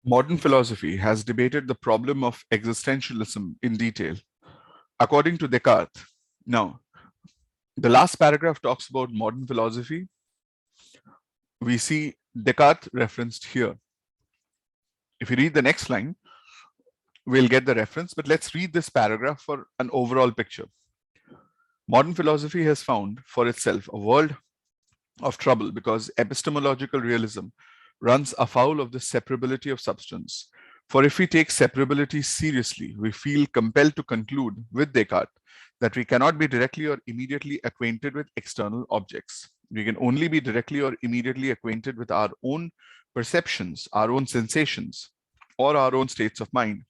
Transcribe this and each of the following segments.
Modern philosophy has debated the problem of existentialism in detail. According to Descartes, now, the last paragraph talks about modern philosophy. We see Descartes referenced here. If you read the next line, we'll get the reference, but let's read this paragraph for an overall picture. Modern philosophy has found for itself a world of trouble because epistemological realism runs afoul of the separability of substance. For if we take separability seriously, we feel compelled to conclude with Descartes that we cannot be directly or immediately acquainted with external objects. We can only be directly or immediately acquainted with our own perceptions, our own sensations, or our own states of mind,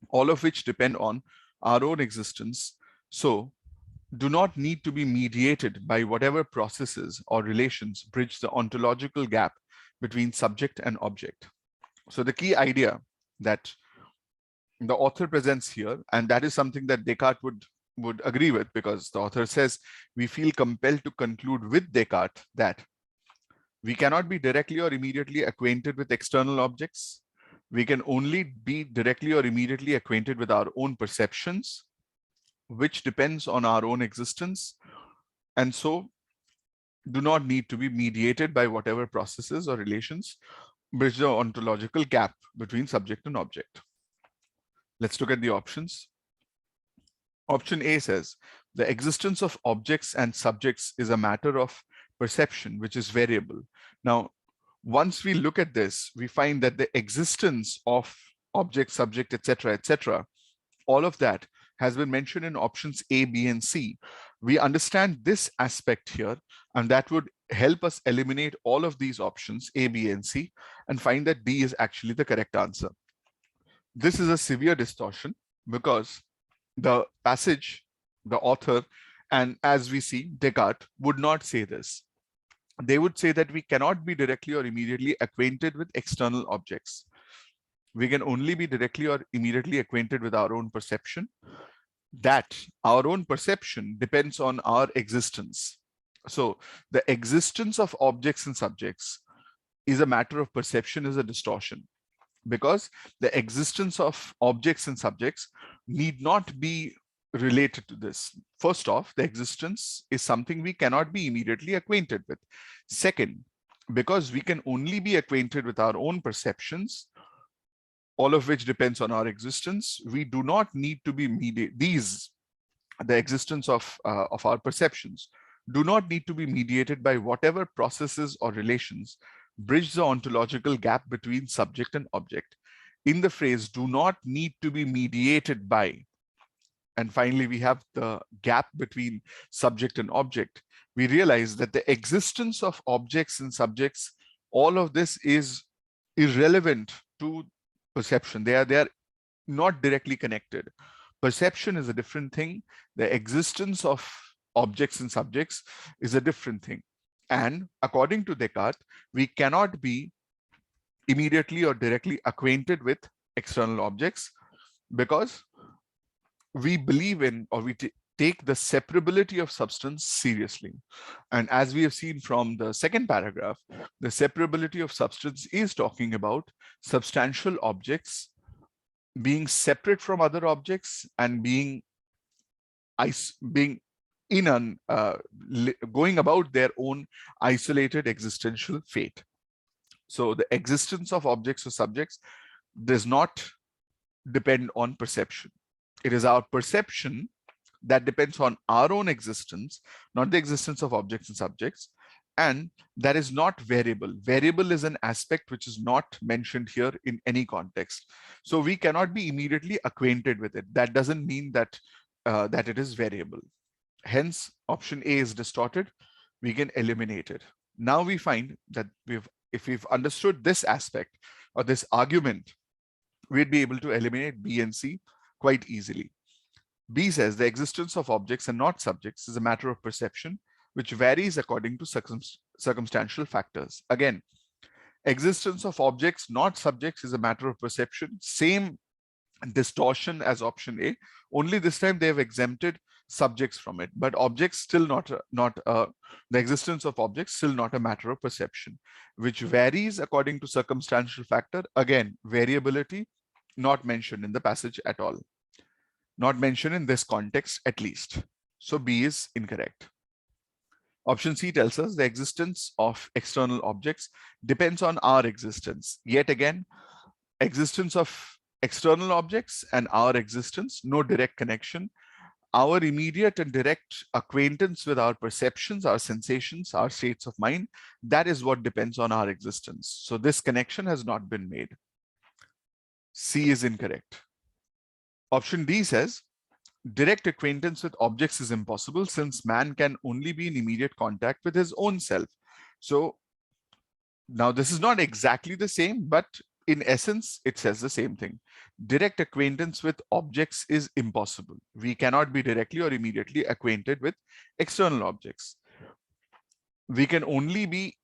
all of which depend on our own existence. So, do not need to be mediated by whatever processes or relations bridge the ontological gap between subject and object. So the key idea that the author presents here, and that is something that Descartes would agree with, because the author says we feel compelled to conclude with Descartes that we cannot be directly or immediately acquainted with external objects. We can only be directly or immediately acquainted with our own perceptions, which depends on our own existence, and so do not need to be mediated by whatever processes or relations bridge the ontological gap between subject and object. Let's look at the options. Option A says, the existence of objects and subjects is a matter of perception, which is variable. Now, once we look at this, we find that the existence of object, subject, etc., all of that has been mentioned in options A, B, and C. We understand this aspect here, and that would help us eliminate all of these options, A, B, and C, and find that D is actually the correct answer. This is a severe distortion because the passage, the author, and as we see, Descartes would not say this. They would say that we cannot be directly or immediately acquainted with external objects. We can only be directly or immediately acquainted with our own perception. That our own perception depends on our existence. So the existence of objects and subjects is a matter of perception, is a distortion, because the existence of objects and subjects need not be related to this. First off, the existence is something we cannot be immediately acquainted with. Second, because we can only be acquainted with our own perceptions, all of which depends on our existence, we do not need to be mediated. The existence of our perceptions do not need to be mediated by whatever processes or relations bridge the ontological gap between subject and object. In the phrase do not need to be mediated by, and finally we have the gap between subject and object, we realize that the existence of objects and subjects, all of this is irrelevant to perception. They are not directly connected. Perception is a different thing. The existence of objects and subjects is a different thing. And according to Descartes, we cannot be immediately or directly acquainted with external objects because we believe in, or we take the separability of substance seriously. And as we have seen from the second paragraph, the separability of substance is talking about substantial objects being separate from other objects and being in an going about their own isolated existential fate. So the existence of objects or subjects does not depend on perception. It is our perception that depends on our own existence, not the existence of objects and subjects, and that is not variable. Variable is an aspect which is not mentioned here in any context. So we cannot be immediately acquainted with it. That doesn't mean that that it is variable. Hence, option A is distorted. We can eliminate it. Now we find that if we've understood this aspect or this argument, we'd be able to eliminate B and C quite easily. B says the existence of objects and not subjects is a matter of perception, which varies according to circumstantial factors. Again, existence of objects, not subjects, is a matter of perception. Same distortion as option A, only this time they have exempted subjects from it, but objects still the existence of objects still not a matter of perception, which varies according to circumstantial factor. Again, variability not mentioned in the passage at all, not mentioned in this context at least. So B is incorrect. Option C tells us the existence of external objects depends on our existence. Yet again, existence of external objects and our existence, no direct connection. Our immediate and direct acquaintance with our perceptions, our sensations, our states of mind, that is what depends on our existence. So this connection has not been made. C is incorrect. Option D says, direct acquaintance with objects is impossible since man can only be in immediate contact with his own self. So now this is not exactly the same, but in essence, it says the same thing. Direct acquaintance with objects is impossible. We cannot be directly or immediately acquainted with external objects. We can only be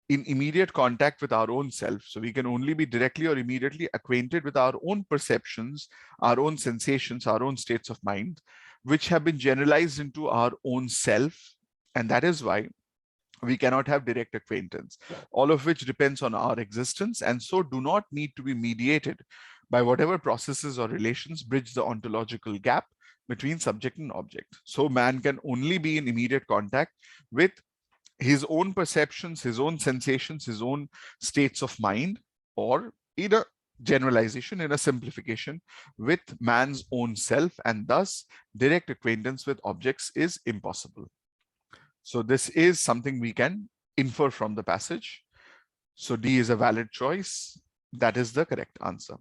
in immediate contact with our own self. So we can only be directly or immediately acquainted with our own perceptions, our own sensations, our own states of mind, which have been generalized into our own self. And that is why we cannot have direct acquaintance, all of which depends on our existence and so do not need to be mediated by whatever processes or relations bridge the ontological gap between subject and object. So man can only be in immediate contact with his own perceptions, his own sensations, his own states of mind, or in a generalization, in a simplification, with man's own self, and thus direct acquaintance with objects is impossible. So this is something we can infer from the passage. So D is a valid choice. That is the correct answer.